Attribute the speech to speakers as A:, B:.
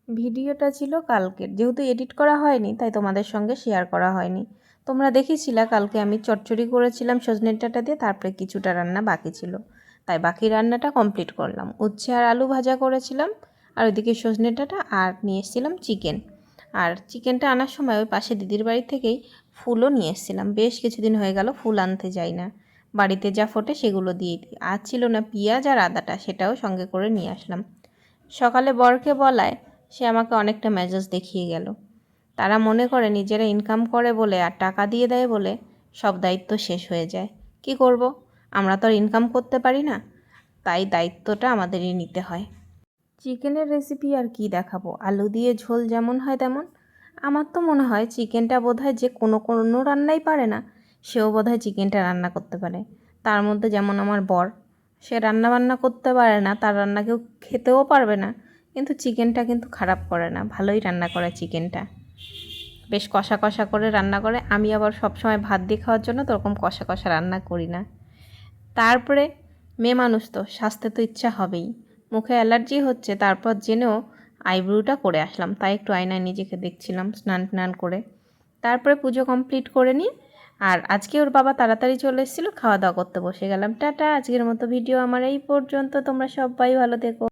A: ভিডিওটা ছিল কালকের, যেহেতু এডিট করা হয়নি তাই তোমাদের সঙ্গে শেয়ার করা হয়নি। তোমরা দেখেছিলে কালকে আমি চচ্চড়ি করেছিলাম সজনে ডাঁটা দিয়ে, তারপরে কিছুটা রান্না বাকি ছিল, তাই বাকি রান্নাটা কমপ্লিট করলাম। উচ্ছে আর আলু ভাজা করেছিলাম, আর ওইদিকে সজনে ডাঁটা, আর নিয়ে এসেছিলাম চিকেন। আর চিকেনটা আনার সময় ওই পাশে দিদির বাড়ি থেকেই ফুলও নিয়ে এসেছিলাম। বেশ কিছুদিন হয়ে গেল ফুল আনতে যাই না, বাড়িতে যা ফোটে সেগুলো দিয়ে দিই। আর ছিল না পেঁয়াজ আর আদাটা, সেটাও সঙ্গে করে নিয়ে আসলাম। সকালে বরকে বলায় সে আমাকে অনেকটা মেজাজ দেখিয়ে গেল। তারা মনে করে নিজেরা ইনকাম করে বলে আর টাকা দিয়ে দেয় বলে সব দায়িত্ব শেষ হয়ে যায়। কি করব, আমরা তো আর ইনকাম করতে পারি না, তাই দায়িত্বটা আমাদেরই নিতে হয়। চিকেনের রেসিপি আর কি দেখাবো, আলু দিয়ে ঝোল যেমন হয় তেমন। আমার তো মনে হয় চিকেনটা বোধহয় যে কোনো রান্নাই পারে না, সেও বোধহয় চিকেনটা রান্না করতে পারে। তার মধ্যে যেমন আমার বর, সে রান্না বান্না করতে পারে না, তার রান্না কেউ খেতেও পারবে না, কিন্তু চিকেনটা কিন্তু খারাপ করে না, ভালোই রান্না করে চিকেনটা। বেশ কষা কষা করে রান্না করে। আমি আবার সবসময় ভাত দিয়ে খাওয়ার জন্য তো ওরকম কষা কষা রান্না করি না। তারপরে মেয়ে মানুষ তো, স্বাস্থ্যে তো ইচ্ছা হবেই। মুখে অ্যালার্জি হচ্ছে, তারপর জেনেও আইব্রুটা করে আসলাম, তাই একটু আয়নায় নিজেকে দেখছিলাম স্নান টান করে। তারপরে পুজো কমপ্লিট করে নিই। আর আজকে ওর বাবা তাড়াতাড়ি চলে এসেছিলো, খাওয়া দাওয়া করতে বসে গেলাম। টাটা, আজকের মতো ভিডিও আমার এই পর্যন্ত। তোমরা সবাই ভালো থেকো।